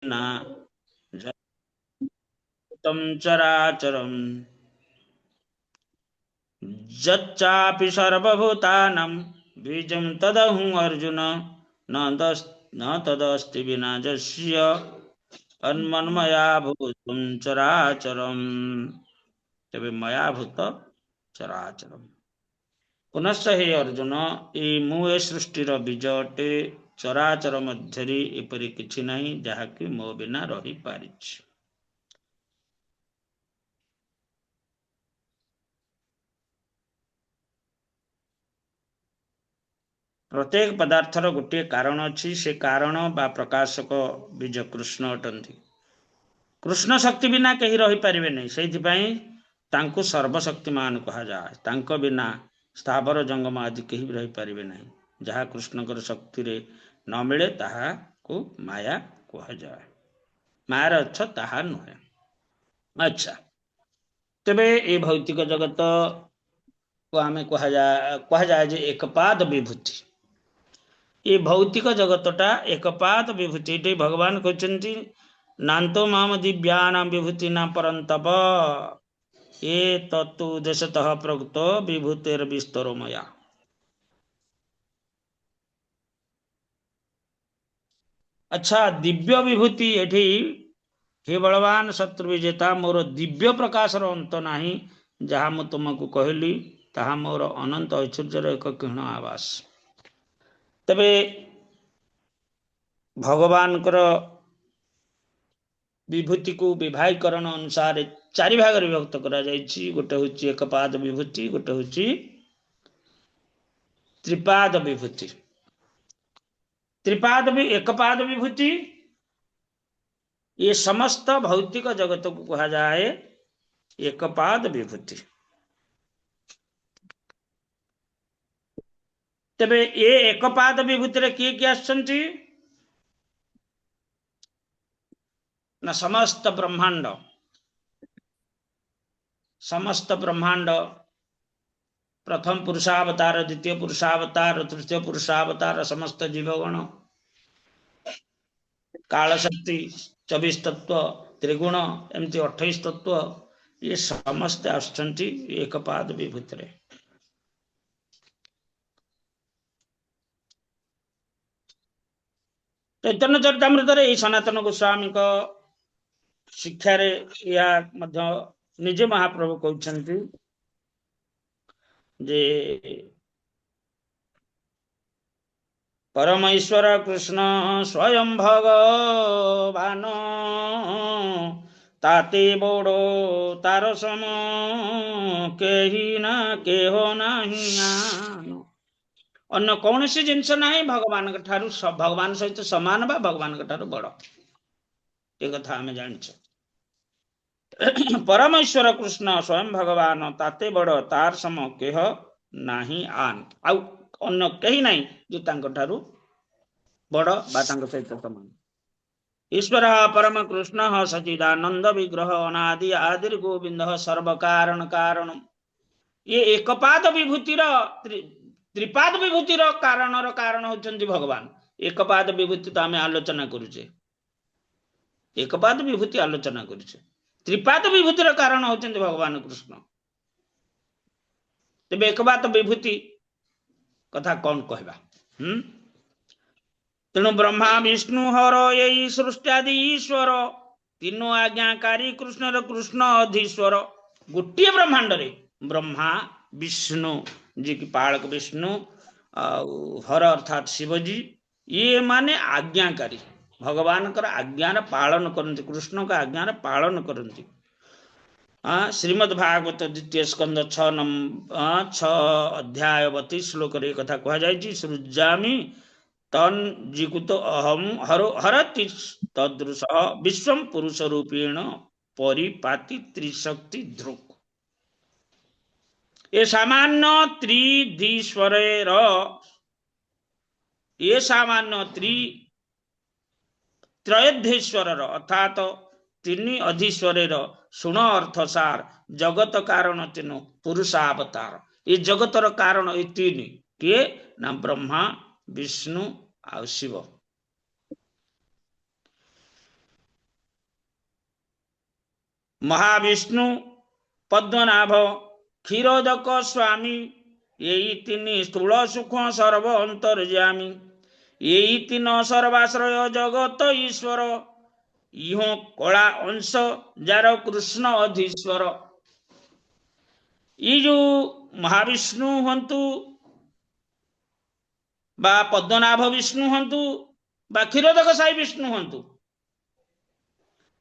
न जगतं चराचरम् यच्चापि सर्वभूतानां बीजं तदहं अर्जुन न तदस्ति विना यस्य अन्मन्मया भूतं चराचरम् तेबे मया भूत चराचरम् पुनश्च हे अर्जुन ए मु ए सृष्टिर बीज अटे चराचर मध्यरे एपरि किछि नहीं जहाँकि मो बिना रही पारिछि। प्रत्येक पदार्थर गोटे कारण अच्छी से कारण बा प्रकाशक बीज कृष्ण अटंती। कृष्ण शक्ति बिना कहीं रही पारिबे नहीं से तांको सर्वशक्तिमान कहा जाए। तांको बिना स्थावर जंगम आदि कहीं भी रही पारिबे नहीं। जहाँ कृष्णकर शक्ति रे न मिले ताहा को माया कहा जाए। मायार अर्थ ताहा नुहे। अच्छा तेबे ये भौतिक जगत को आमे कहा जाए जे एकपाद विभूति। ये भौतिक जगतटा एकपाद विभूति भगवान कहते नान्तो माम दिव्यानां विभूतिना परन्तप ये तत्तु देशतः प्रकृतो विभूतेर विस्तरो मया। अच्छा दिव्य विभूति एठी हे बलवान शत्रु विजेता मोर दिव्य प्रकाशर अंत नाही। जहाँ मु तुमको कहली ताहा मोर अनंत ऐश्वर्यर एक क्षीण आवास। तबे भगवान विभूति को विभागीकरण अनुसार चारि भाग विभक्त करा जायछि। गोटे होछि एकपाद विभूति, गोटे होछि त्रिपाद विभूति। त्रिपाद भी एकपाद विभूति ये समस्त भौतिक जगत को कहा जाए एकपाद विभूति। तबे ये एकपाद विभूति रे किए किए आछंती ना समस्त ब्रह्मांड प्रथम पुरुषावतार, द्वितीय पुरुषावतार, तृतीय पुरुषावतार, समस्त जीवगण, काल शक्ति, 24 तत्व, त्रिगुण एमती 28 तत्व ये समस्त आछंती एकपाद विभूति रे। चैतन्य चरितामृत रे सनातन गोस्वामी को शिक्षा रे या मध्य निजे महाप्रभु कहते जे परमेश्वर कृष्ण स्वयं भगवान ताते बड़ो तार सम केही ना केहो नाही आनो। अन्य कौन सी जिनस नहीं भगवान ठारू भगवान सहित समान बा भगवान ठारू बड़ ये कथा आम जान। परमेश्वर कृष्ण स्वयं भगवान ताते बड़ तार सम केह नाही आन। आउ अन्य कहीं नहीं जो तांको ठारू बड़ बा तांको सहित समान। ईश्वर परम कृष्ण सचिदानंद विग्रह अनादि आदिर गोविंद सर्व कारण कारण। ये एकपाद विभूतिर त्रिपाद विभूतिर कारण होचंती भगवान। एकपाद विभूति तो आम आलोचना करुचे, एकपाद विभूति आलोचना करुचे, त्रिपाद विभूतिर कारण होचंती भगवान कृष्ण। तेबे एकपाद विभूति कथा कौन कहबा। तेणु ब्रह्मा विष्णु हर यही सृष्टि ईश्वर तीनों आज्ञाकारी कृष्ण कृष्ण अधीश्वर। गोटे ब्रह्मांड रे ब्रह्मा विष्णु जी की पालक विष्णु हर अर्थात शिवजी ये माने आज्ञाकारी भगवान कर आज्ञार पालन करती, कृष्ण का आज्ञार पालन करती। श्रीमद् भागवत द्वितीय स्कंद 6 अध्याय 32 श्लोक रे कथा कहा जायछि सृजामि तन जीकुत अहम हरति तदृश विश्वम पुरुष रूपेण परिपाति त्रिशक्ति ध्रुक। ये सामान्य त्रिधीश्वरेर ये सामान्य त्रयोधीश्वर अर्थात तीन अधीश्वरेर शुण अर्थसार जगत कारण तीन पुरुषावतार। ये जगतर कारण ये तीन किए ना ब्रह्मा विष्णु आ शिव। महाविष्णु पद्मनाभ क्षीरोदक स्वामी यही तीन स्थूल सूक्ष्म सर्व अंतर्यामी यही तीन सर्वाश्रय जगत ईश्वर इहो कला अंश जार कृष्ण अधीश्वर। ये जो महाविष्णु हंतु बा पद्मनाभ विष्णु हंतु बा क्षीरोदक साई विष्णु हंतु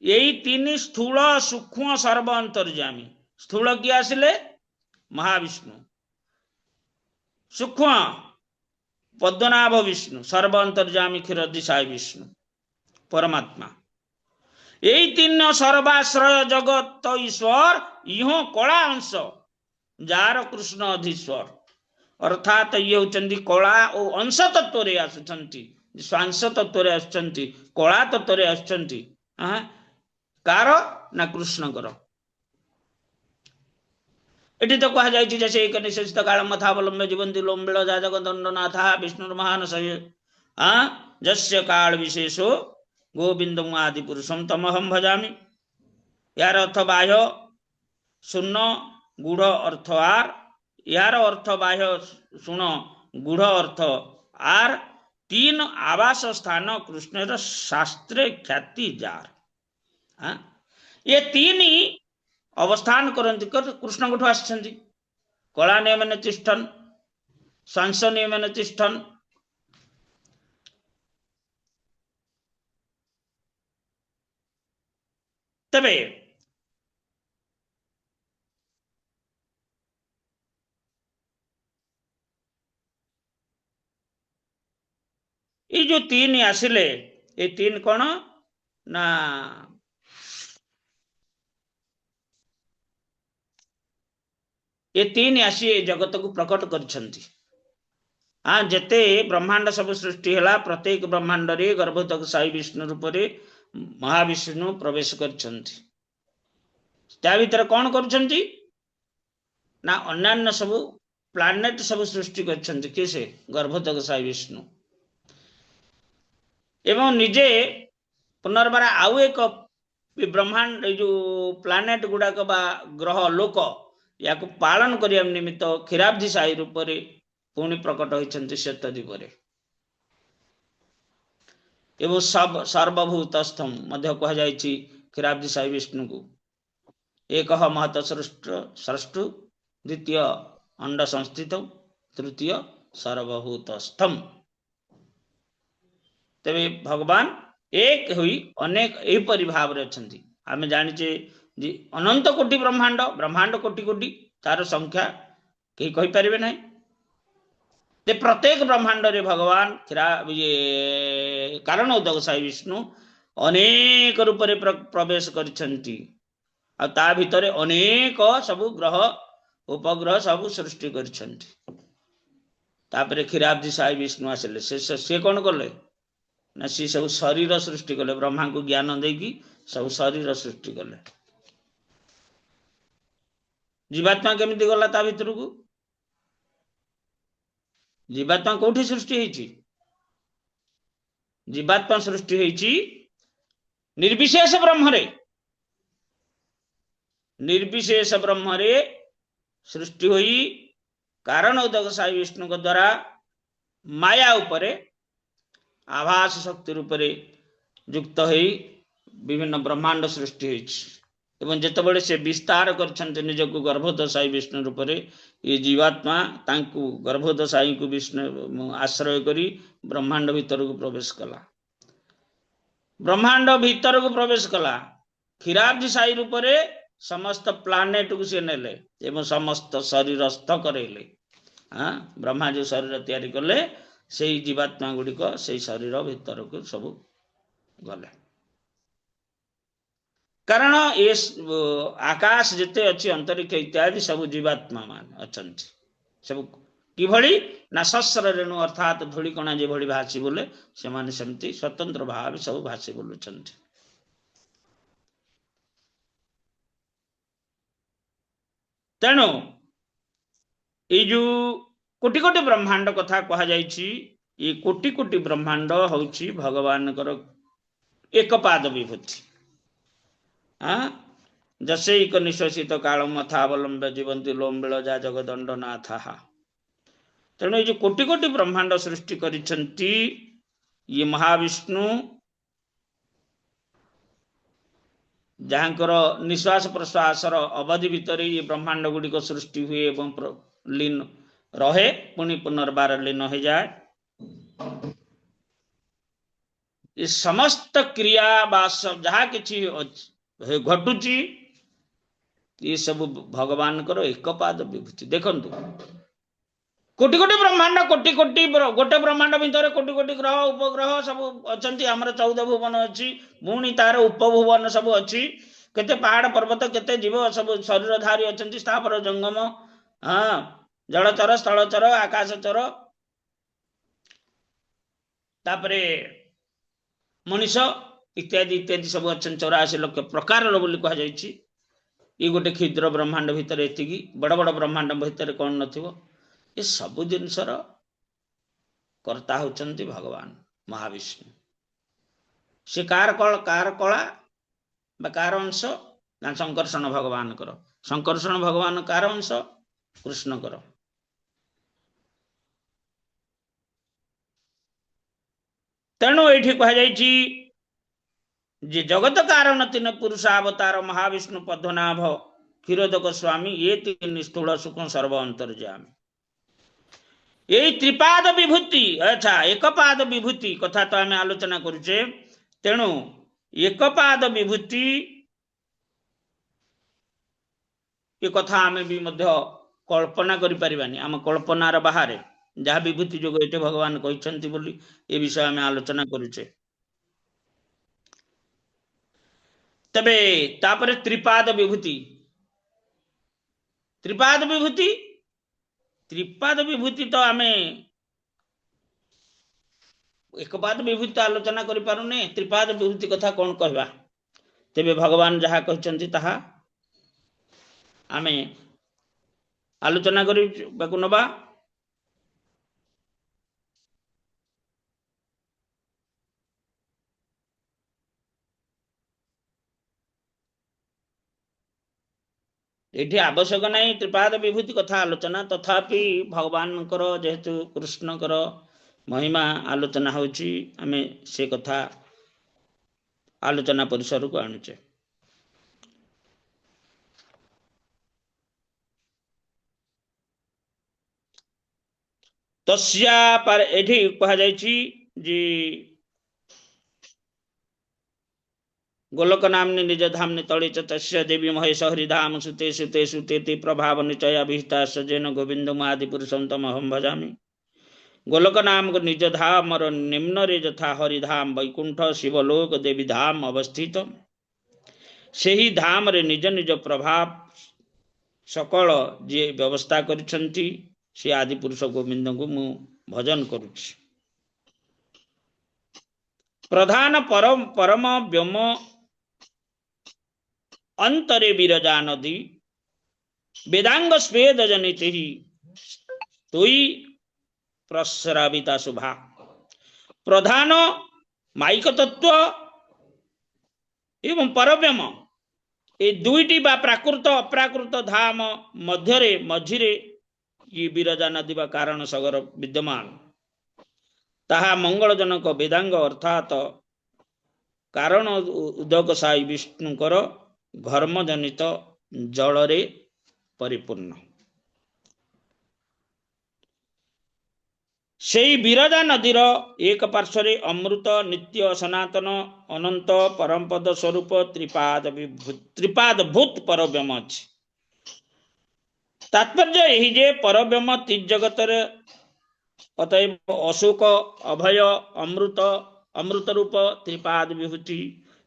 यही तीन स्थूल सूक्ष्म सर्व अंतर्यामी। स्थूल किए आसिले महाविष्णु, सूक्ष्म पद्मनाभ विष्णु, सर्व अंतर्यामी क्षीरोदक साई विष्णु परमात्मा। यही तीन सर्वाश्रय जगत ईश्वर इहो कला अंश जार कृष्ण अधीश्वर। अर्थात ये होचंदी कला और अंश तत्व रे आसुचंती, स्वांश तत्व रे आसुचंती, कला तत्व रे आसुचंती। कार ना कृष्ण कर। एटी तो कहा जाय जैसे एक निश्चित काल मथावलंबे जीवंती लोम्बिल जाजक दंडनाथा विष्णु महान सय जस्य काल विशेषो गोविंदम आदि पुरुषम तमहम भजामि। यार अर्थ बाह्य शून्य गूढ़ अर्थ आर, यार अर्थ बाह्य शुण गूढ़ अर्थ आर, तीन आवास स्थान कृष्ण शास्त्रे ख्याति जार। ये तीन अवस्थान करती कृष्ण कोठु आछंती। कला नियमन तिष्ठन, सांस नियमन तिष्ठन, तबे ये जो तीन आसिले ये तीन कौन ना ये तीन आसी जगत को प्रकट करछंती। जेते ब्रह्मांड सब सृष्टि है प्रत्येक ब्रह्मांड रे गर्भोदक साई विष्णु रूप रे महाविष्णु प्रवेश करछंती। त्या भीतर कौन करछंती ना अन्यान्य सब प्लानेट सब सृष्टि करछंती। किसे गर्भोदक साई विष्णु एवं निजे पुनर्बार आउ एक ब्रह्मांड जो प्लानेट गुड़ाक बा ग्रह लोक या पालन करने निमित्त क्षीराब्धि साई रूप से पुणी प्रकट होती श्वेतद्वीप एवं सब सर्वभूतस्थम कह क्षीराब्धि साई विष्णु को एक महत सृष्टु द्वितीय अंड संस्थित तृतीय सर्वभूतस्थम। तेरे भगवान एक हुई अनेक एपरी भाव अच्छी। आम जाचे अनंत कोटि ब्रह्मांड, ब्रह्मांड कोटि कोटि तार संख्या कहीं कही पारे ना। प्रत्येक ब्रह्मांड रे भगवान कारण उदक साई विष्णु अनेक रूप से प्रवेश करछंती। ता भितर अनेक सब ग्रह उपग्रह सब सृष्टि करछंती। तापरे क्षीराब्धि साई विष्णु आसिले से कौन कले ना सी सब शरीर सृष्टि कले। ब्रह्मा को ज्ञान देकी सब शरीर सृष्टि कले। जीवात्मा केमिति गला ता भितर को? जीवात्मा कोठी सृष्टि होईची? जीवात्मा सृष्टि होईची निर्विशेष ब्रह्म रे। निर्विशेष ब्रह्म रे सृष्टि होई कारण उदक साई विष्णु को द्वारा माया उपरे आभास शक्ति रूप से युक्त हो विभिन्न ब्रह्मांड सृष्टि होईची। एवं जितेबाला से विस्तार कर निज को गर्भोदक साई विष्णु रूप से ये जीवात्मा तांकु गर्भोदक साई को विष्णु आश्रय करी ब्रह्मांड भीतर को प्रवेश कला। ब्रह्मांड भीतर को प्रवेश कला क्षीराब्धि साई रूप से समस्त प्लानेट को सी नेले एवं समस्त शरीरस्थ करेले। ब्रह्मा जो शरीर तैयारी कले से जीवात्मा गुड़िक से शरीर भीतर को सब गले। कारण ये आकाश जिते अच्छी अंतरिक्ष इत्यादि सब जीवात्मा मान अच्छी सब किभली ना शस्त्र रेणु अर्थात धूलिकणा जो भली भाषी बोले से माने सेमती स्वतंत्र भाव सब भाषी बोलुछंती। तेणु ये जो कोटि कोटि ब्रह्मांड कथा कहा जायछि ये कोटि कोटि ब्रह्मांड होछि भगवान एक पाद विभूति। जसैक निश्वसित कालमथावलंब्य जीवंती लोम्बिल जा जगदंड नाथ। तेणु ये कोटि कोटि ब्रह्मांड सृष्टि करिसेंती ये महाविष्णु जहाँकर निश्वास प्रश्वासर अवधि भितर ये ब्रह्मांड गुड़िक सृष्टि हुए एवं लीन रहे पुणी पुनर्बार लीन हो जाए। ये समस्त क्रिया जहाँ कि घटुची ये सब भगवान को एक पाद विभूति। देखंतु कोटि कोटि ब्रह्मांड कोटि कोटि गोटे ब्रह्मांड भितर कोटि कोटि ग्रह उपग्रह सब अच्छा आमर 14 भुवन अच्छी पुणी तार उपभुवन सब अच्छी केते पहाड़ पर्वत केते जीव सब शरीरधारी अच्छा स्थावर जंगम हाँ जलचर स्थलचर आकाशचर तापरे मनीष इत्यादि इत्यादि सब अच्छा 84 लाख प्रकार कह जाए। ये गोटे क्षुद्र ब्रह्मांड भितर एतिकी बड़ बड़ ब्रह्मांड भितर कौन नथिबो ये सब जिनसर कर्ता होचंती भगवान महाविष्णु। से कार कला बा कार अंश ना संकर्षण भगवान कर संकर्षण भगवान कार अंश कृष्ण कर। तेणु ये कह जे जगत कारण 3 पुरुषावतार महाविष्णु पद्मनाभ क्षीरोदक स्वामी ये 3 स्थूल सूक्ष्म सर्व अंतर्यामी यही त्रिपाद विभूति। अच्छा एक पाद विभूति कथा तो आम आलोचना करुचे। तेणु एक पाद विभूति ये कथा आम भी मध्य कल्पना करिपारिबानी आम कल्पनार बाहर जहाँ विभूति जोग ये भगवान कहते बोली ये विषय आम आलोचना करुचे। तबे तापरे त्रिपाद विभूति त्रिपाद विभूति त्रिपाद विभूति तो आम एक पाद विभूति आलोचना करि पारुने त्रिपाद विभूति कथा कौन कहवा। तेबे भगवान जहाँ कहते ताहा आमे आलोचना करिबाकु नबा। ये आवश्यक नहीं त्रिपाद विभूति कथा आलोचना तथापि भगवान जेहेतु कृष्ण महिमा आलोचना होची आमे से कथा आलोचना परिसर को आणुचे। तस्या पर एठी कहा जायछि जे गोलक नामनि निज धामनि तळे च तस्य देवी महेश हरिधाम सुते सुते सुते प्रभाव निचय विहिता सजेन गोविंद आदि पुरुषं तमहं भजामि। गोलक नाम निज धाम निम्न रे यथा हरिधाम वैकुंठ शिवलोक देवी धाम अवस्थित से ही धाम रे निज निज प्रभाव सकल जे व्यवस्था करिसंती से आदि पुरुष गोविंद को मु भजन करुछि। प्रधान परम परम व्योम अंतरे विरजा नदी वेदांग स्वेद जनित ही तुई प्रस्राविता शुभा। प्रधान माइक तत्व एवं परव्यम ये दुईटी बा प्राकृत अप्राकृत धाम मध्यरे मझिरे ये विरजा नदी बा कारण सगर विद्यमान ताहा मंगलजनक वेदांग अर्थात कारण उदक साई विष्णुकर घर्म जनित जलरे परिपूर्ण। सेई विरजा नदीर एक पार्श्वरे अमृत नित्य सनातन अनंत परमपद स्वरूप त्रिपाद भूत परव्यम अछि। तात्पर्य यही जे परव्यम तिजगतर अतएव अशोक अभय अमृत अमृत रूप त्रिपाद विभूति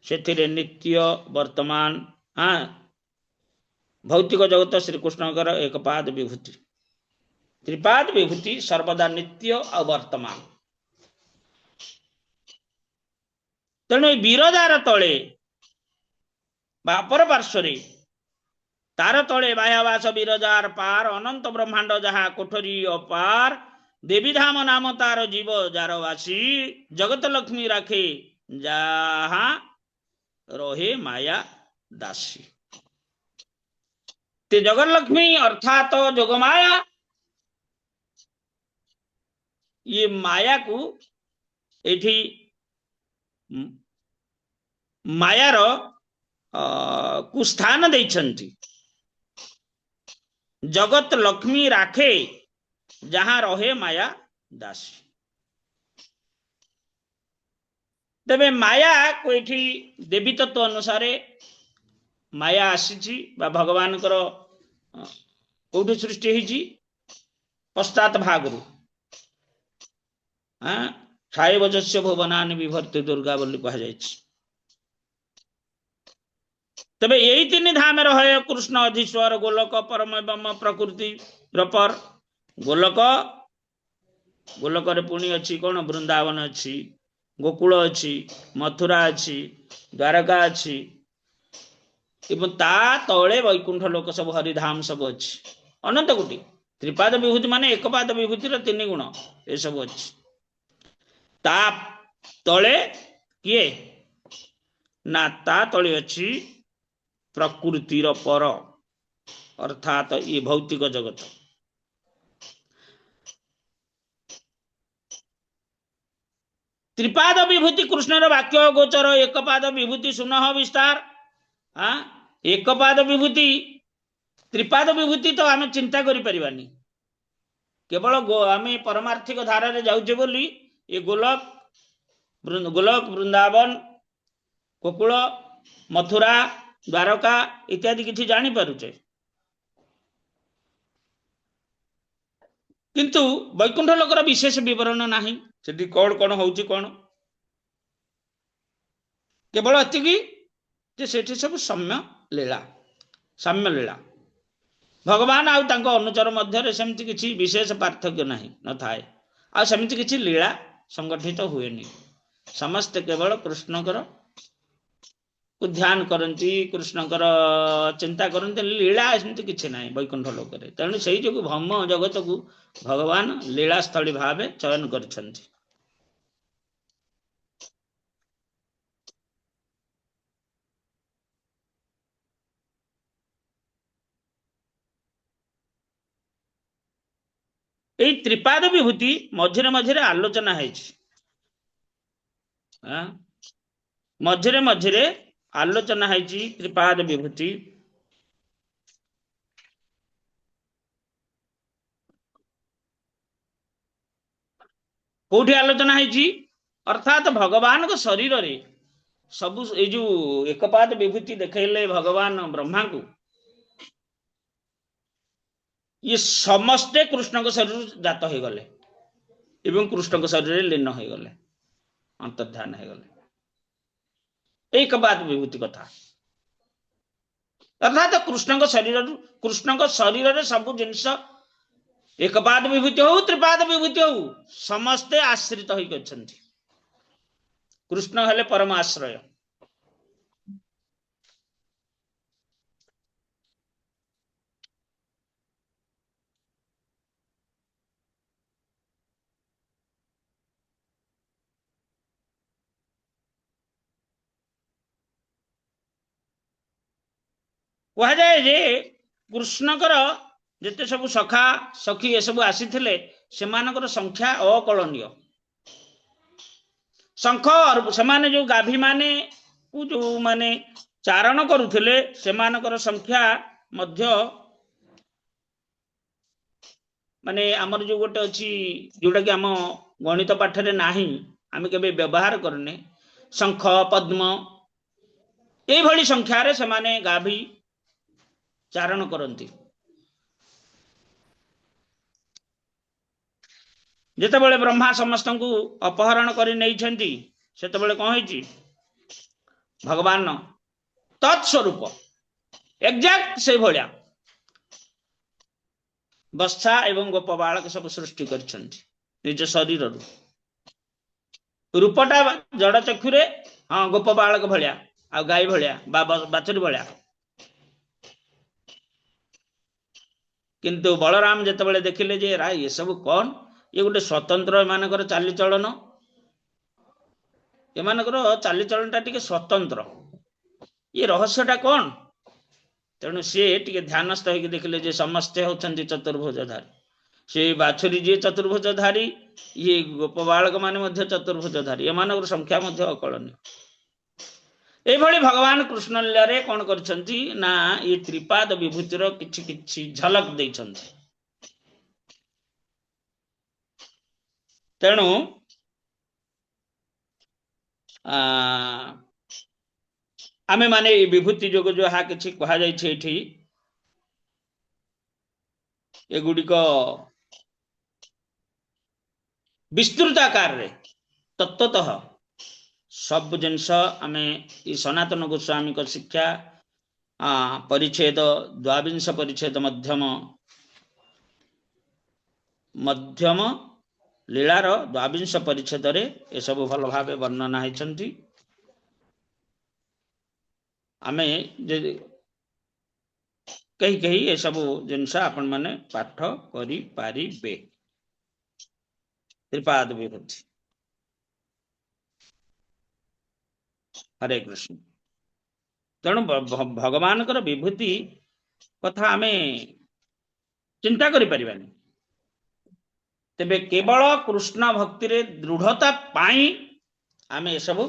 से नित्य वर्तमान भौतिक जगत श्रीकृष्णकर एक पाद विभूति त्रिपाद विभूति सर्वदा नित्य और वर्तमान। तेणु विरजार तले बापर पार्श्वरे तार तले बाह्यावास विरजार पार अनंत ब्रह्मांड जहा कोठरी अपार देवी धाम नाम तार जीव जारवासी जगत लक्ष्मी राखे जहा रहे माया दासी। ते जगन्लक्ष्मी अर्थात जोगमाया, ये माया को एठी मायार को स्थान देइछंती। जगत लक्ष्मी राखे जहां रहे माया दासी। तेबे माया को एठी देवी तत्व अनुसार माया आसी भगवान कौटी सृष्टि होती पश्चात भागरू छायवजस्य भुवनानि विभर्ति दुर्गा बोली कहुई। तबे यही तीन धाम रहे कृष्ण अधीश्वर गोलक परम एवं प्रकृति पर। गोलक गोलक पुणी अच्छी कौन वृंदावन अच्छी, गोकुल अच्छी, मथुरा अच्छी, द्वारका अच्छी, एवं ता तले वैकुंठ लोक सब हरिधाम सब अच्छी। अनंत कोटि त्रिपाद विभूति माने एक पाद विभूतिर तीन गुण ये सब अच्छी। ता तले किए ना ता तले अच्छी प्रकृतिर पर अर्थात ये भौतिक जगत। त्रिपाद विभूति कृष्णर वाक्य गोचर। एक पाद विभूति सुनह विस्तार। एक पाद विभूति त्रिपाद विभूति तो आम चिंता करि परिबानी। केवल आम परमार्थिक धारा जाऊे बोली ये गोलक वृंदावन गोकुल मथुरा द्वारका इत्यादि किसी जानी पारुचे, किंतु वैकुंठ लोकर विशेष विवरण नाही। सेठी कौन कौन होउची कौन केवल अतिकी जे सेठी सब साम्य लीला भगवान आउ तांको अनुचर मध्य सेमती किसी विशेष पार्थक्य नाही न थाए। आ सेमती किसी लीला संगठित तो हुएनी। समस्त केवल कृष्णकर को ध्यान करती, कृष्णकर चिंता करते। लीला एमती किसी ना वैकुंठ लोक। तेणु से जो भौम जगत को भगवान लीलास्थली भाव चयन कर। त्रिपाद विभूति मझिरे मझिरे आलोचना है, मझिरे मझिरे आलोचना है त्रिपाद विभूति। कौटी आलोचना है अर्थात भगवान को शरीर रे सब ये जो एकपाद विभूति देखले भगवान ब्रह्मा को ये समस्ते कृष्ण को शरीर जात हो गले एवं कृष्ण को शरीर लीन हो गले, अंतर्ध्यान हो गले। एक बात विभूति कथा अर्थात कृष्ण को शरीर रे सब जिनस एक पाद विभूति हो त्रिपाद विभूति हो समस्ते आश्रित होई गछन्ति। कृष्ण हेले परम आश्रय। कह जाए जे कृष्णकर जिते सब सखा सखी ये सब आसीथिले सेमानकर संख्या अकलनीय। शंख और सेमाने जो गाभी माने जो माने चारण करुथिले सेमानकर संख्या मध्य माने आमर जो गोटे अच्छी जोटा कि आम गणित पाठरे नाही आम के व्यवहार करने शंख पद्म ये संख्यार से माने गाभी चारण करती। जितेबाला ब्रह्मा समस्त को अपहरण कर सेतबेले कौन है भगवान तत्स्वरूप एक्जाक्ट से भाया बत्सा एवं गोप बालक सब सृष्टि कर निज शरीर रूपटा जड़ चक्षुरे हाँ गोप बालक भाया आ गाई भाया बाछुरी भाया। किंतु बलराम जितेबाला देखिले जे राय ये सब कौन ये गोटे स्वतंत्र एमानकर चालीचलन एमानकर चालीचलन टा टिके स्वतंत्र ये रहस्यटा कौन तेणु सी टे ध्यानस्थ होगी देखिले जे समस्ते होती चतुर्भुजधारी से बाछुरी जी चतुर्भुजधारी ये गोप बालक माने चतुर्भुजधारी एम संख्या अकलनीय एभली भगवान कृष्ण लीला कौन करना ये त्रिपाद विभूतिर किछि किछि झलक देइछन्ति तेणु आमे माने विभूति जोग जो हा किछि कहा जाय छै एठी एगुड़िक विस्तृत आकार रे तत्वतः सब जिनस आमे सनातन गोस्वामी को शिक्षा परिच्छेद 22 परिच्छेद मध्यम मध्यम लीलार 22 परिच्छेद रे ए सब भल भाव वर्णना होती आमे कही कही ए सब जिनस आपण माने पाठ करि पारिबे त्रिपाद विभूति हरे कृष्ण तेणु भगवान विभूति कथा आमे चिंता करि परिबानी तेबे केवल कृष्ण भक्ति रे दृढ़ता पाई आमे सब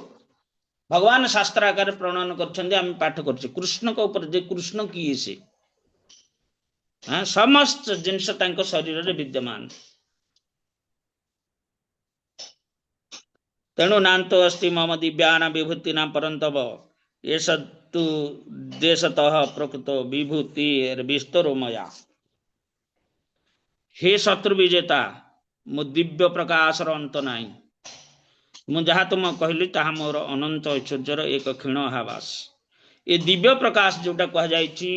भगवान शास्त्र आकार प्रणयन करछन्ते आमे पाठ करछे कृष्ण को ऊपर जे कृष्ण किए से समस्त जिनस तांको शरीर रे विद्यमान तेणु नान्तो अस्ति मम दिव्यान विभूति नाम परंतव एषतु देशतः प्रकृतो विभूति विस्तरो मया हे शत्रु विजेता मो दिव्य प्रकाशर अंत नाही मु जहाँ तुम कहली ताहा मोर अनंत ऐश्वर्यर एक क्षीण हावास ये दिव्य प्रकाश जोटा कह जायछि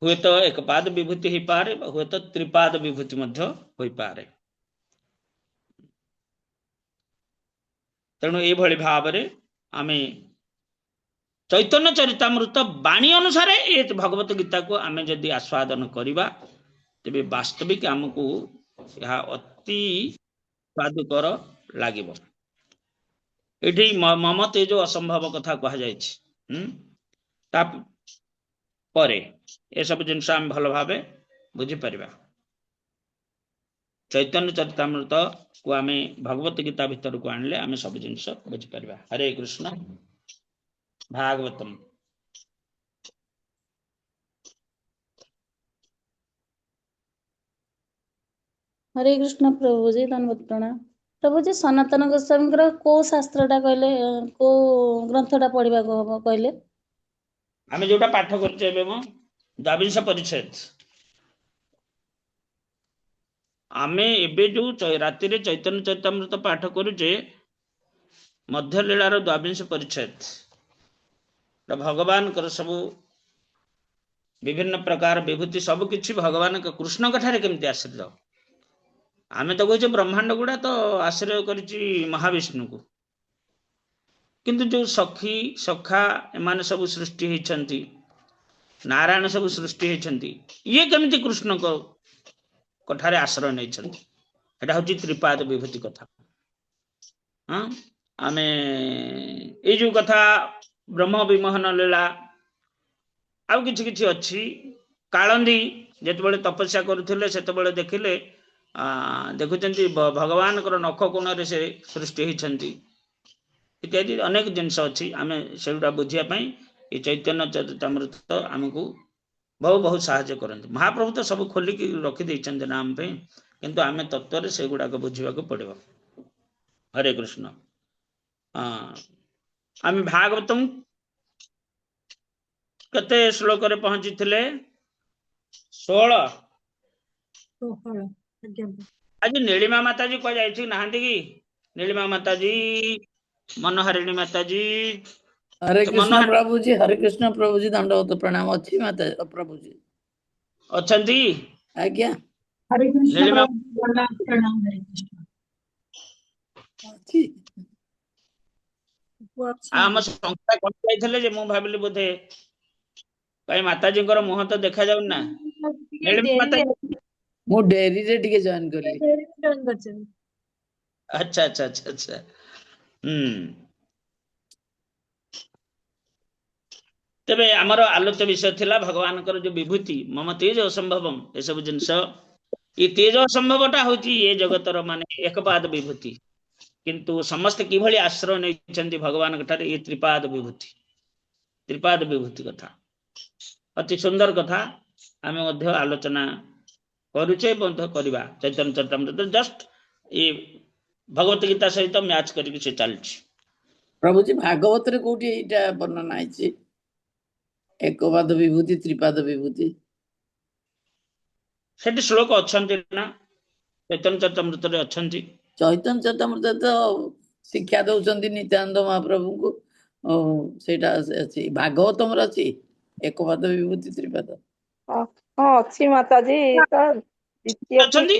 हुए तो एक पाद विभूति हो पारे हुए तो त्रिपाद विभूति मध्य हो पारे तेणु ये भाव में आमे चैतन्य चरितामृत वाणी अनुसार ये भगवत गीता को आमे जदि आस्वादन करिबा तेबे वास्तविक आमको यह अति स्वादुकर लागिबो एठी मम तेजो असंभव कथा कहा जायछि ता परे ए सब जिनस आम भल भावे बुझी परिबा चैतन्य चरितामृत को आमे भगवत गीता भीतर को आनले आमे सब जिनस बुझी परिबा हरे कृष्ण भागवतम हरे कृष्ण प्रभु जी धन्यवाद प्रणाम प्रभु जी सनातन गोस्वामी को शास्त्रटा कहले को ग्रंथटा पढ़िबा को हबो कहले आमे जोटा पाठ करछे एबे म 22 परिच्छेद आमे एबे जो राति रे चैतन्य चरितामृत पाठ करूचे मध्य लीलार 22 परिच्छेद भगवान कर सब विभिन्न प्रकार विभूति सब किछि भगवान कृष्ण कठारे केमति आश्रित आमे तो कहछे ब्रह्मांड गुडा तो आश्रय करिछि महाविष्णु को किंतु जो सखी सखा एमाने सब सृष्टि होइछन्ति नारायण सब सृष्टि होइछन्ति ये केमति कृष्ण को कठारे आश्रय नहीं छन्ति एटा होछि त्रिपाद विभूति कथा हां आमे ए जो कथा ब्रह्म विमोहन लीला आ किछि किछि अछि कालंदी जेतबेले तपस्या करूथिले सेतबेले देखिले देखुचंती भगवान कर नख कोण रे से सृष्टि होइछन्ति इत्यादि अनेक जिनस अच्छी आम से बुझापी ये चैतन्य चरितामृत आमको बहुत बहुत साहाय्य करते महाप्रभु तो सब खोलिक रखी नाम पे किंतु आम तत्व से गुड़ाक बुझा पड़ो हरे कृष्ण आम भागवतम केते श्लोक रे पहुंची थिले 16 आज नीलिमा माता जी कह जाई नहांती कि नीलिमा माता जी मनोहरिणी माता जी हरे कृष्ण प्रभु जी हरे कृष्ण प्रभु जी दंडवत प्रणाम अच्छी माता प्रभु जी अच्छी आज्ञा हरे कृष्ण प्रणाम हरे कृष्ण अच्छी आम संख्या कम जाइथिले जे मु भाबिली बोधे कई माताजी मुह तो देखा जाउ ना मु डेरी रे टिके जॉइन करली अच्छा अच्छा अच्छा अच्छा तेबे आमर आलोच्य विषय थिला भगवान जो विभूति मम तेज असंभवम ए सब जिनस ये तेज असंभवटा होची ये जगतर माने एकपाद विभूति किंतु समस्त किभଳି आश्रय नै भगवान ठारे ये त्रिपाद विभूति कथा अति सुंदर कथा आमे मध्य आलोचना करूचे बंध करबा चैतन्य चरितामृत जस्ट ये भगवत गीता सहित मैच करके से चलछि प्रभु जी भागवत रे कोठी एटा वर्णना आइछि एकपाद विभूति त्रिपाद विभूति सेठी श्लोक अछंती ना चैतन्य चरितामृत रे अछंती चैतन्य चरितामृत तो शिक्षा दउचंदी नित्यानंद महाप्रभु को सेटा अछि भागवतम रे अछि एकपाद विभूति त्रिपाद अच्छी माता जी तो द्वितीय अछंती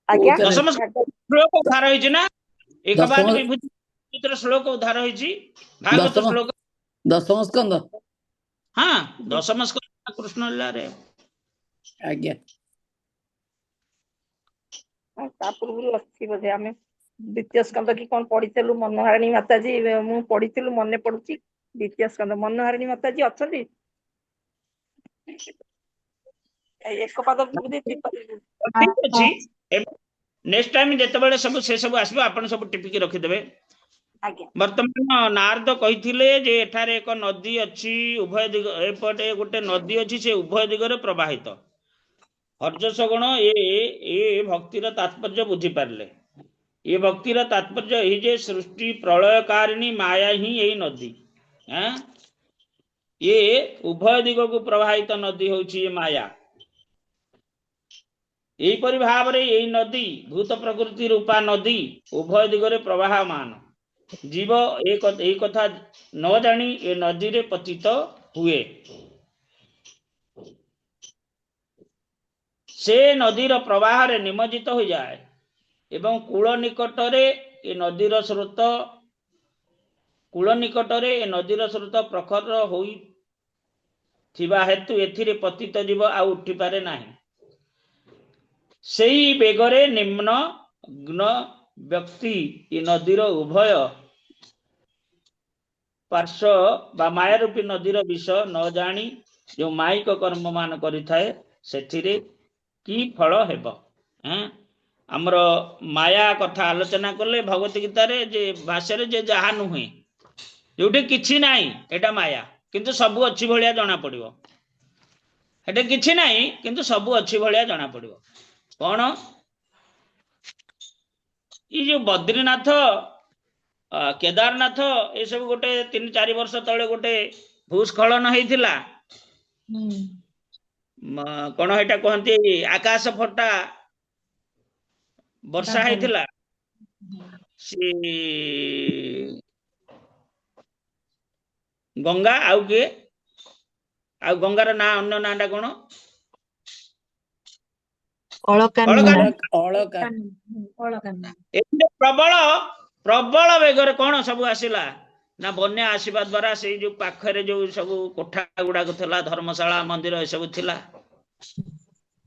आज्ञा दशम श्लोक उद्धार होइछि ना एकपाद दशम विभूति चित्र श्लोक उद्धार होइछि भागवत दशम श्लोक दशम स्कंद हाँ दशम स्कंद कृष्ण लीला रे आज्ञा ता पूर्व अच्छी बोधे आमे द्वितीय स्कंद की कौन पढ़ितलु मनोहारिणी माता जी मु पढ़ितलु मने पड़ुची द्वितीय स्कंद मनोहारिणी माता जी अछंती एक पद विभूति त्रिपद विभूति ठीक अछि नेक्स्ट टाइम जेतेबेले सब से सब आसबो आपण सब टिपिकी रखि देबे आज्ञा वर्तमान नारद कहिथिले जे एठारे एक नदी अछि उभय दिग एपटे गोटे नदी अछि से उभय दिगरे प्रवाहित हर्षसगुण ए भक्तिर तात्पर्य बुझी पारले ये भक्तिर तात्पर्य ही जे सृष्टि प्रलयकारिणी माया ही यही नदी हैं ये उभय दिग को प्रवाहित नदी होची ये माया यही परि भाव रे यही नदी भूत प्रकृति रूपा नदी उभय दिगरे प्रवाहमान जीव एक कथा न जानी ए नदी रे पतित हुए से नदीर प्रवाह रे निमज्जित हो जाए एवं कूल निकटरे ए नदीर स्रोत कूल निकटरे ए नदीर स्रोत प्रखर होई थिबा हेतु एथिरे पतित जीव आ उठी पारे नाही सेई बेगरे निम्न ग्न व्यक्ति ए नदीर उभय पार्श्व बा माया रूपी नदीर विषय न जानी जो माइक कर्म मान करिथाए सेथिरे की फल हेब आमर माया कथा आलोचना कले भगवत गीता रे जे भाष्य रे जे जहा नुहे जोटे किछि नाही एटा माया किंतु सब अच्छी भलिया जाना पड़िबो एटा किछि नाही किंतु सब अच्छी भलिया जाना पड़िबो कोन ई जो बद्रीनाथ केदारनाथ ए सब गोटे 3-4 वर्ष तळे गोटे भूस्खलन हेइथिला कोन हेटा कहंती आकाश फटा वर्षा हेइथिला से गंगा आउ के आ गंगार ना अन्य नाटा कोन प्रबल प्रबल बेगर कौन सब आसिला ना बन्या आसवा द्वारा से जो पाखरे जो सब कोठा गुड़ाक थिला धर्मशाला मंदिर ए सब थिला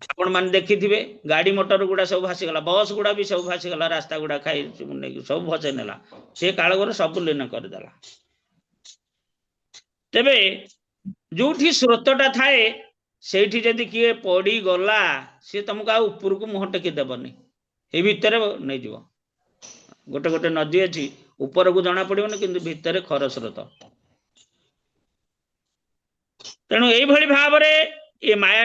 आपण मान देखिथिबे गाड़ी मोटर गुड़ा सब भासी गला बस गुड़ा भी सब भासी गला रास्ता गुड़ा खाई सब भसे नेला से कालगर सब लीन कर देला तेबे जोठी स्रोतटा थाए सेठी जदि किए पड़ी गला से तुमको आ ऊपर को मुह टेकी देबनी ए भितर नै जीव गोटे गोटे नदी अछि ऊपर को जाना पड़िबनी किंतु भितर खर स्रोत तेणु एई भली भाव रे ए माया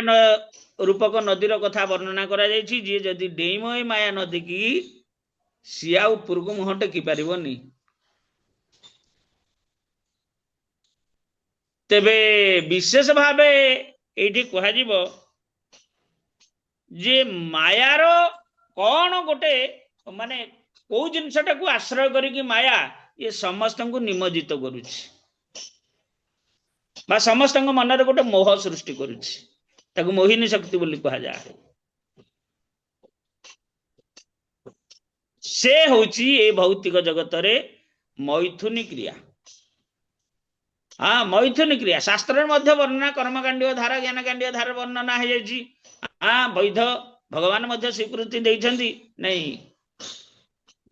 रूपक नदीर कथा वर्णना करा जायछि जे जदि डेइम ए माया नदी की सिया ऊपर को मुह टेकी पारिबनी तेबे विशेष भावे एठी कहा जीवो जे मायार कौन गोटे माने को जिनसटा को आश्रय करिकी माया ये समस्त को निमज्जित करुछि बा समस्त मन रे गोटे मोह सृष्टि करुछि ताको मोहिनी शक्ति बोली कहा जाए से होछि ए भौतिक जगत रे मैथुनी क्रिया हाँ मैथुनी क्रिया शास्त्र मध्य वर्णना कर्मकांडीय धारा ज्ञानकांडीय धारा वर्णना है जाइछि हाँ वैध भगवान मध्य स्वीकृति देइछन्ति नहीं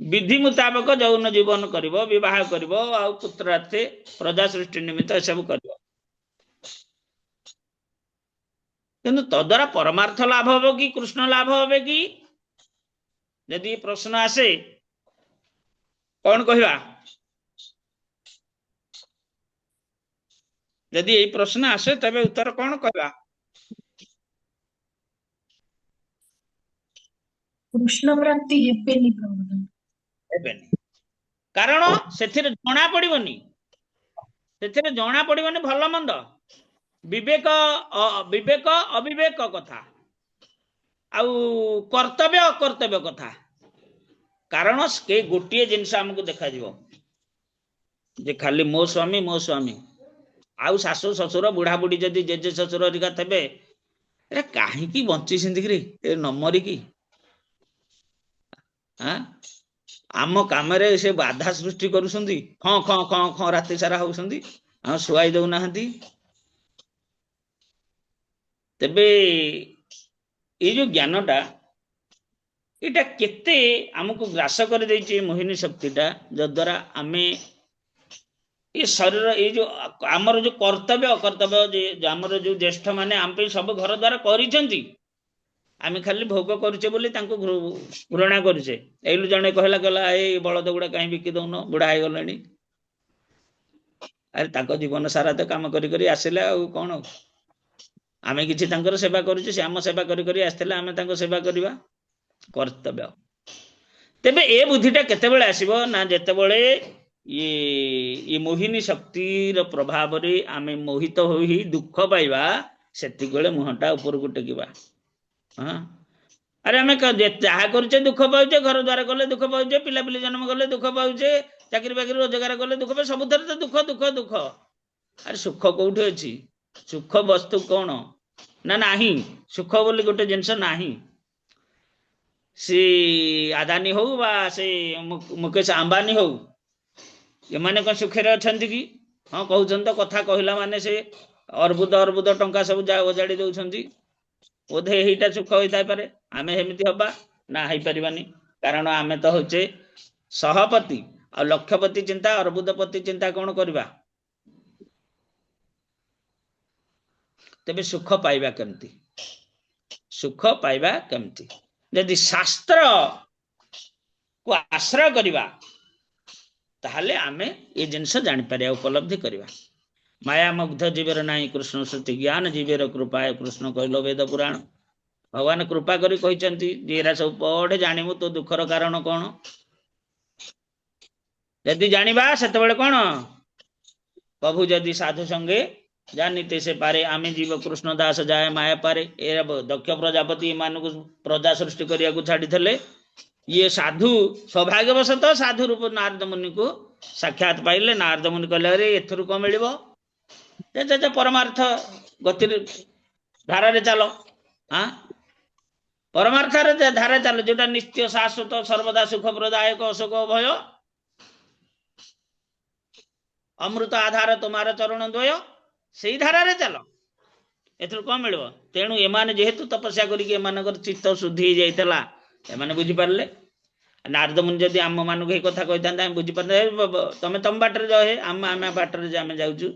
विधि मुताबक जौन जीवन करिवो विवाह करिवो आ पुत्रार्थे प्रजा सृष्टि निमित्त सब करिवो କିନ୍ତୁ ତଦ୍ୱାରା ପରମାର୍ଥ ଲାଭ ହବ କି କୃଷ୍ଣ ଲାଭ হবে କି? ଯଦି ପ୍ରଶ୍ନ ଆସେ କଣ କହିବା? ଯଦି ଏଇ ପ୍ରଶ୍ନ ଆସେ ତେବେ ଉତ୍ତର କଣ କହିବା? କୃଷ୍ଣ ପ୍ରାପ୍ତି ହେବେନି ପ୍ରଭୁ। ହେବେନି, କାରଣ ସେଥିରେ ଜଣା ପଡିବନି, ସେଥିରେ ଜଣା ପଡିବନି ଭଲ ମନ୍ଦ, ବିବେକ ବିବେକ ଅବିବେକ କଥା, ଆଉ କର୍ତ୍ତବ୍ୟ ଅକର୍ତ୍ତବ୍ୟ କଥା। କାରଣ ଗୋଟିଏ ଜିନିଷ ଆମକୁ ଦେଖାଯିବ ଯେ ଖାଲି ମୋ ସ୍ୱାମୀ, ଆଉ ଶାଶୁ ଶ୍ୱଶୁର ବୁଢା ବୁଢୀ ଯଦି ଜେଜେ ଶ୍ୱଶୁର ହେରିକା ଥିବେ, ଏରେ କାହିଁକି ବଞ୍ଚିଛନ୍ତି କିରେ ଏ ନ ମରିକି? ଆମ କାମରେ ସେ ବାଧା ସୃଷ୍ଟି କରୁଛନ୍ତି, ଖଁ ଖଁ ଖଁ ଖଁ ରାତି ସାରା ହଉଛନ୍ତି, ଆଉ ଶୁଆଇ ଦଉନାହାନ୍ତି। ତେବେ ଏଇ ଯୋଉ ଜ୍ଞାନଟା ଏଇଟା କେତେ ଆମକୁ ଗ୍ରାସ କରିଦେଇଛି ମୋହିନୀ ଶକ୍ତିଟା, ଯଦ୍ୱାରା ଆମେ ଏ ଶରୀର ଏଇ ଯୋଉ ଆମର ଯୋଉ କର୍ତ୍ତବ୍ୟ ଅକର୍ତ୍ତବ୍ୟ, ଆମର ଯୋଉ ଜ୍ୟେଷ୍ଠ ମାନେ ଆମ ପାଇଁ ସବୁ ଘର ଦ୍ୱାର କରିଛନ୍ତି, ଆମେ ଖାଲି ଭୋଗ କରୁଛେ ବୋଲି ତାଙ୍କୁ ଘୃଣା କରୁଛେ। ଏଇଲୁ ଜଣେ କହିଲା ଏଇ ବଳଦ ଗୁଡା କାହିଁ ବିକି ଦଉନ, ବୁଢା ହେଇଗଲେଣି। ଆରେ ତାଙ୍କ ଜୀବନ ସାରା ତ କାମ କରି କରି ଆସିଲେ, ଆଉ କଣ ଆମେ କିଛି ତାଙ୍କର ସେବା କରୁଛୁ? ସେ ଆମ ସେବା କରି କରି ଆସିଥିଲେ, ଆମେ ତାଙ୍କ ସେବା କରିବା କର୍ତ୍ତବ୍ୟ। ତେବେ ଏ ବୁଦ୍ଧିଟା କେତେବେଳେ ଆସିବ ନା, ଯେତେବେଳେ ଇଏ ମୋହିନୀ ଶକ୍ତିର ପ୍ରଭାବରେ ଆମେ ମୋହିତ ହୋଇ ଦୁଃଖ ପାଇବା, ସେତିକିବେଳେ ମୁହଁଟା ଉପରକୁ ଟେକିବା। ଆରେ ଆମେ ଯାହା କରୁଛେ ଦୁଃଖ ପାଉଛେ, ଘର ଦ୍ୱାର କଲେ ଦୁଃଖ ପାଉଛେ, ପିଲାପିଲି ଜନ୍ମ କଲେ ଦୁଃଖ ପାଉଛେ, ଚାକିରି ବାକିରି ରୋଜଗାର କଲେ ଦୁଃଖ ପାଉଛେ, ସବୁଥିରେ ତ ଦୁଃଖ ଦୁଃଖ ଦୁଃଖ। ଆରେ ସୁଖ କୋଉଠି ଅଛି? ସୁଖ ବସ୍ତୁ କଣ ନା ନାହିଁ, ସୁଖ ବୋଲି ଗୋଟେ ଜିନିଷ ନାହିଁ। ସେ ଆଦାନୀ ହଉ ବା ସେ ମୁକେଶ ଆମ୍ବାନୀ ହଉ, ଏମାନେ କଣ ସୁଖରେ ଅଛନ୍ତି କି? ହଁ କହୁଛନ୍ତି ତ, କଥା କହିଲା ମାନେ ସେ ଅର୍ବୁଦ ଟଙ୍କା ସବୁ ଓଜାଡି ଦଉଛନ୍ତି। ବୋଧେ ଏଇଟା ସୁଖ ହେଇଥାଇପାରେ, ଆମେ ସେମିତି ହବା ନା? ହେଇପାରିବାନି, କାରଣ ଆମେ ତ ହଉଛେ ସହପତି, ଆଉ ଲକ୍ଷପତି ଚିନ୍ତା ଅର୍ବୁଦପତି ଚିନ୍ତା କଣ କରିବା? ତେବେ ସୁଖ ପାଇବା କେମିତି? ସୁଖ ପାଇବା କେମିତି? ଯଦି ଶାସ୍ତ୍ର କୁ ଆଶ୍ରୟ କରିବା, ତାହେଲେ ଆମେ ଏ ଜିନିଷ ଜାଣିପାରିବା, ଉପଲବ୍ଧି କରିବା। ମାୟା ମୁଗ୍ଧ ଜୀବର ନାହିଁ କୃଷ୍ଣ ଶ୍ରୁତି, ଜ୍ଞାନ ଜୀବର କୃପାୟ କୃଷ୍ଣ କହିଲ ବେଦ ପୁରାଣ। ଭଗବାନ କୃପା କରି କହିଛନ୍ତି ଯେ ଏରା ସବୁ ପଢେ, ଜାଣିବୁ ତୋ ଦୁଃଖର କାରଣ କଣ। ଯଦି ଜାଣିବା ସେତେବେଳେ କଣ, ପ୍ରଭୁ ଯଦି ସାଧୁ ସଙ୍ଗେ ଜାନିତେ ସେ ପାରେ, ଆମେ ଜୀବ କୃଷ୍ଣ ଦାସ ଯାଏ ମାୟା ପାରେ। ଏ ଦକ୍ଷ ପ୍ରଜାପତି ଏମାନଙ୍କୁ ପ୍ରଜା ସୃଷ୍ଟି କରିବାକୁ ଛାଡିଥିଲେ। ଇଏ ସାଧୁ ସୌଭାଗ୍ୟବଶତଃ ସାଧୁ ରୂପ ନାରଦ ମୁନିକୁ ସାକ୍ଷାତ ପାଇଲେ। ନାରଦ ମୁନି କହିଲେ, ଆରେ ଏଥିରୁ କଣ ମିଳିବ? ଯେ ପରମାର୍ଥ ଗତିରେ ଧାରାରେ ଚାଲ, ପରମାର୍ଥରେ ଧାରା ଚାଲ, ଯୋଉଟା ନିତ୍ୟ ଶାଶ୍ୱତ ସର୍ବଦା ସୁଖ ପ୍ରଦାୟକ, ଅଶୋକ ଭୟ ଅମୃତ ଆଧାର ତୁମାର ଚରଣ ଦ୍ୱୟ, ସେଇ ଧାରାରେ ଚାଲ। ଏଥିରୁ କଣ ମିଳିବ? ତେଣୁ ଏମାନେ ଯେହେତୁ ତପସ୍ୟା କରିକି ଏମାନଙ୍କର ଚିତ୍ତ ଶୁଦ୍ଧି ହେଇଯାଇଥିଲା, ଏମାନେ ବୁଝିପାରିଲେ। ନାରଦ ମୁନି ଯଦି ଆମ ମାନଙ୍କୁ ଏଇ କଥା କହିଥାନ୍ତେ, ଆମେ ବୁଝିପାରିଲେ, ତମେ ତମ ବାଟରେ ରହେ, ଆମେ ବାଟରେ ଆମେ ଯାଉଛୁ,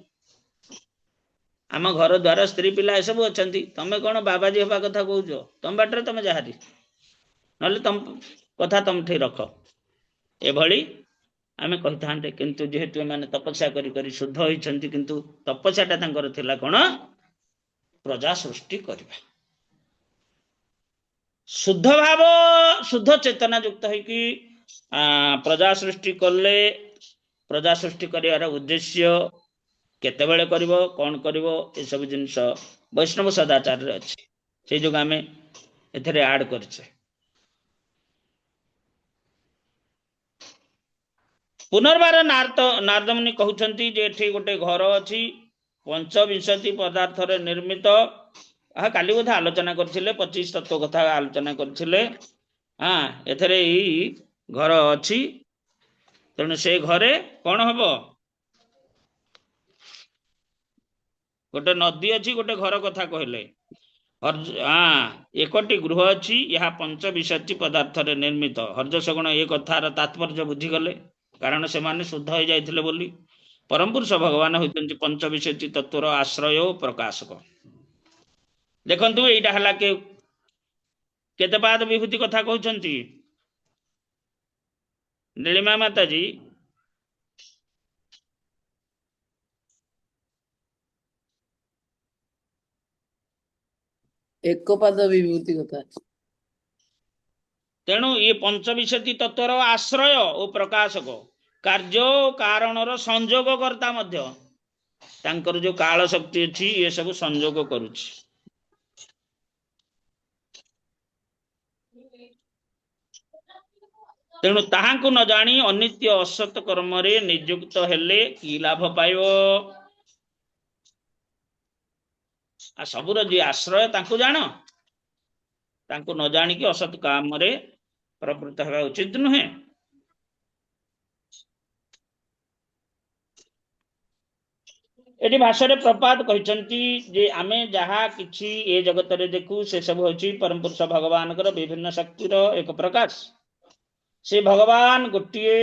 ଆମ ଘର ଦ୍ୱାର ସ୍ତ୍ରୀ ପିଲା ଏସବୁ ଅଛନ୍ତି, ତମେ କଣ ବାବାଜୀ ହେବା କଥା କହୁଛ? ତମ ବାଟରେ ତମେ ଯାହାରି, ନହେଲେ ତମ କଥା ତମଠି ରଖ, ଏଭଳି ଆମେ କହିଥାନ୍ତେ। କିନ୍ତୁ ଯେହେତୁ ଏମାନେ ତପସ୍ୟା କରି କରି ଶୁଦ୍ଧ ହୋଇଛନ୍ତି, କିନ୍ତୁ ତପସ୍ୟାଟା ତାଙ୍କର ଥିଲା କଣ? ପ୍ରଜା ସୃଷ୍ଟି କରିବା। ଶୁଦ୍ଧ ଭାବ, ଶୁଦ୍ଧ ଚେତନା ଯୁକ୍ତ ହେଇକି ପ୍ରଜା ସୃଷ୍ଟି କଲେ, ପ୍ରଜା ସୃଷ୍ଟି କରିବାର ଉଦ୍ଦେଶ୍ୟ କେତେବେଳେ କରିବ, କଣ କରିବ, ଏସବୁ ଜିନିଷ ବୈଷ୍ଣବ ସଦାଚାରରେ ଅଛି। ସେଇ ଯୋଗୁଁ ଆମେ ଏଥିରେ ଆଡ କରିଛେ। ପୁନର୍ବାର ନାରଦ ମୁନି କହୁଛନ୍ତି ଯେ ଏଠି ଗୋଟେ ଘର ଅଛି, ପଞ୍ଚବିଂଶତି ପଦାର୍ଥରେ ନିର୍ମିତ। କାଲି ବୋଧେ ଆଲୋଚନା କରିଥିଲେ, 25 ତତ୍ତ୍ୱ କଥା ଆଲୋଚନା କରିଥିଲେ। ଏଥିରେ ଏଇ ଘର ଅଛି। ତେଣୁ ସେ ଘରେ କଣ ହବ? ଗୋଟେ ନଦୀ ଅଛି, ଗୋଟେ ଘର କଥା କହିଲେ। ଏକଟି ଗୃହ ଅଛି, ଏହା ପଞ୍ଚବିଂଶତି ପଦାର୍ଥରେ ନିର୍ମିତ। ହର୍ଯଶଗଣ ଏ କଥାର ତାତ୍ପର୍ଯ୍ୟ ବୁଝିଗଲେ, କାରଣ ସେମାନେ ଶୁଦ୍ଧ ହେଇଯାଇଥିଲେ ବୋଲି। ପରମ ପୁରୁଷ ଭଗବାନ ହେଉଛନ୍ତି ପଞ୍ଚବିଂଶତି ତତ୍ତ୍ୱର ଆଶ୍ରୟ ଓ ପ୍ରକାଶକ। देखंतु एटा हला के केते पाद विभूति कथा कहउचंती नीलिमा माता जी एक पद विभूति कथा तेणु ये पंचविंशति तत्वर आश्रय और प्रकाशक कार्य कारणर संयोगकर्ता मध्य तांकर जो काल शक्ति अच्छी ये सब संयोग करुछि। तेणु ताहांकु न जानी अनित्य असत कर्म रे नियुक्त हेले की लाभ पाइबो। आ सबुर जी आश्रय तांकु जान तांकु न जानी कि असत काम रे प्रवृत्त हेबा उचित नुहे। एटी भाषा रे प्रपात कहचंती जे आमे जहा किछि ए जगत रे देखु से सब होछि परम पुरुष भगवान कर विभिन्न शक्तिर एक प्रकाश। से भगवान गोटिए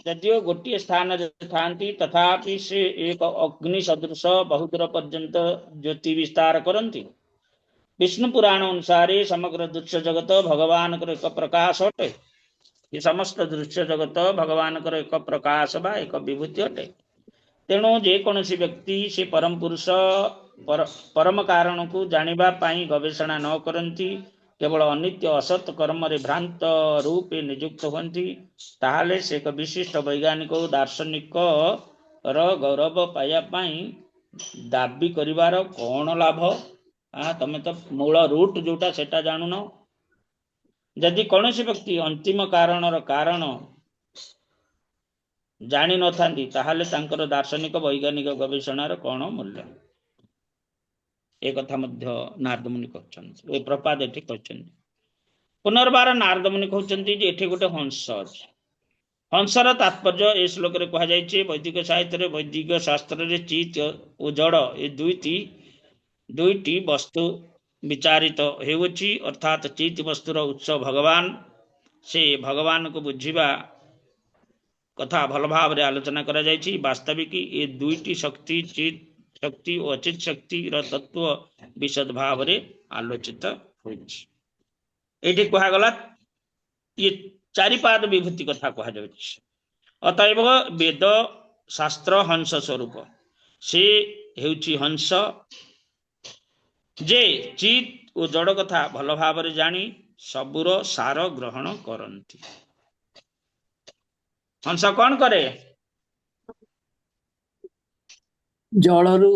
यदियो गोटिए स्थान थांती तथापि से एक अग्नि सदृश बहुदूर पर्यंत ज्योति विस्तार करती। विष्णु पुराण अनुसार समग्र दृश्य जगत भगवान कर एक प्रकाश अटे। ये समस्त दृश्य जगत भगवान कर एक प्रकाश बा एक विभूति अटे। तेणु जेकोसी व्यक्ति से परम पुरुष परम कारण को जानिबा पाई गवेषणा न करती केवल अनित्य असत कर्म रे भ्रांत रूपे नियुक्त होती ताहले से एक विशिष्ट वैज्ञानिक दार्शनिक गौरव पाया पाई दाबी करिवार कौन लाभ। तमे तो मूल रूट जोटा सेटा जानुन। यदि कौन व्यक्ति अंतिम कारणर कारण जानी न थांती ताहले तांकर दार्शनिक वैज्ञानिक गवेषणार कौन मूल्य। एक कथा मध्य नारद मुनि कहछन्ति ए प्रपाद एठी कहछन्ति। पुनर्बार नारद मुनि कहछन्ति जे एठी गोटे हंस अछि। हंसर तात्पर्य ए श्लोक रे कहा जायछि वैदिक साहित्य रे वैदिक शास्त्र रे चित ओ जड़ ए दुईटी वस्तु विचारित हेउछि अर्थात चित वस्तुर उत्स भगवान। से भगवान को बुझिबा कथा भल भाव रे आलोचना करा जायछि। वास्तविक ये दुईटी शक्ति चित शक्ति और अचित शक्ति तत्व विशद भाव रे आलोचित होइछि। एठी कहा गला ये चारिपाद विभूति कथा कहा जायछि। अतएव वेद शास्त्र हंस स्वरूप से हेउछि हंस जे चित और जड़ कथा भल भाव रे जानी सबुर सार ग्रहण करंती। हंस कौन करे जलरू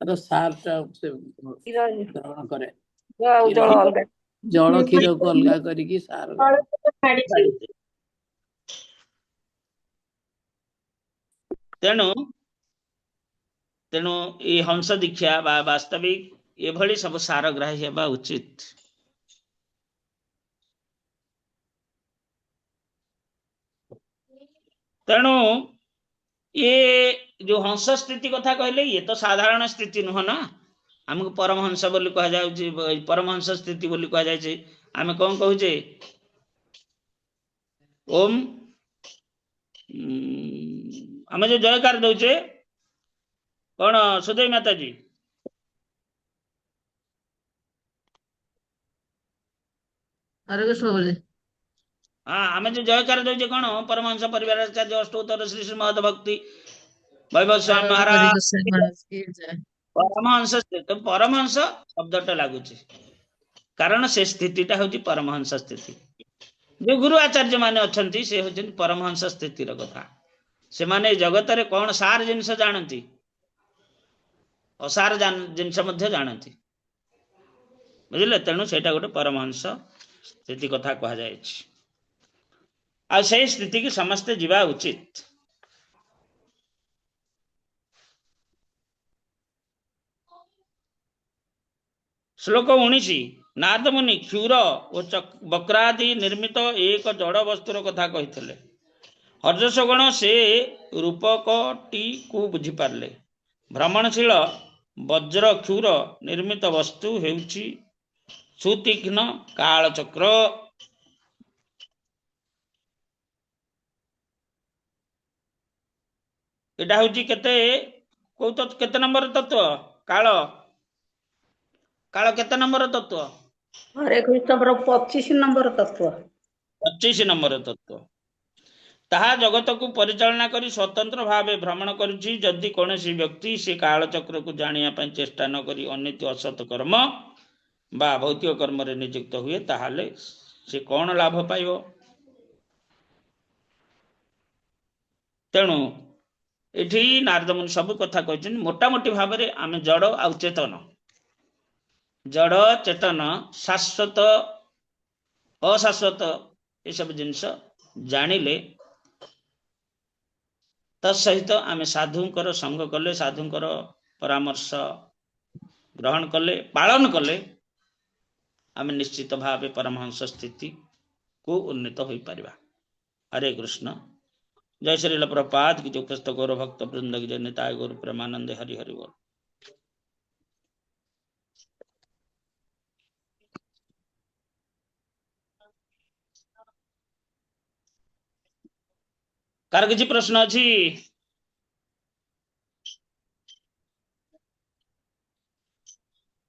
तार सारटा से ग्रहण करे जଳ ଅଲଗା जल क्षीर को अलगा करिकी सार तेणु तेणु ये हंस दीक्षा वास्तविक एभली सब सारग्राही हेबा उचित। तेणु ये जो हंस स्थिति कथा कहले ये तो साधारण स्थिति नुह ना। हमको परमहंस बोली कहा जाउछि परमहंस स्थिति बोली कहा जायछि। आमे कौन कहूचे ओम आमे जो जयकार दउचे कौन सुदय माता जी हरे कृष्ण बोले हाँ आमे जो जयकार दउचे कौन परमहंस परिवार आचार्य अष्टोत्तर श्री श्री महद भक्ति वैभव स्वामी हरि महाराज गोसाई महाराज की जय। परमहंस तो परमहंस शब्दटा लागुଛି कारण से स्थितिटा होची परमहंस स्थिति। जो गुरु आचार्य माने अछंती से होचन परमहंस स्थिति र कथा। से माने जगत रे कोन सार जिंस जानती असार जिंस मध्य जानती बुझले। तेणु सेटा गोटे परमहंस स्थिति कथा कहा जायछि। आ से स्थिति की समस्त जीवा उचित। श्लोक 19 नारद मुनि क्षुर और वक्रादि निर्मित एक जड़ वस्तुर कथा कही। हर्षगण से रूपकटी को बुझी पारले। भ्रमणशील वज्र क्षुर निर्मित वस्तु हेउछि सुतीक्ष्ण कालचक्र। एटा होछि केते को केते नंबर तत्व काल काल केते नंबर तत्व? हरे कृष्ण प्रभु 25 नंबर तत्व 25 नंबर तत्व। ताहा जगत को परिचालना करी स्वतंत्र भावे भ्रमण करुछि। जदि कौनसी व्यक्ति से काल चक्र को जानिया पई चेष्टा न करी अनित्य असत कर्म बा भौतिक कर्म रे नियुक्त हुए ताहाले से कौन लाभ पाइबो? तेणु एठी नारद मुनि सब कथा कहछन। मोटामोटी भाव में आम जड़ आउ चेतन, जड़ चेतन, शाश्वत अशाश्वत ये सब जिनस जानिले तत्सहित आम साधुंकर संग कले, साधुंकर परामर्श ग्रहण कले, पालन कले, आम निश्चित भाव परमहंस स्थिति को उन्नीत हो पारिबा। हरे कृष्ण। जय श्री प्रभुपाद की जो पुस्तक गौर भक्त वृंद की जय निताय गौर प्रेमानंद हरि हरि बोल। कार किसी प्रश्न अच्छी?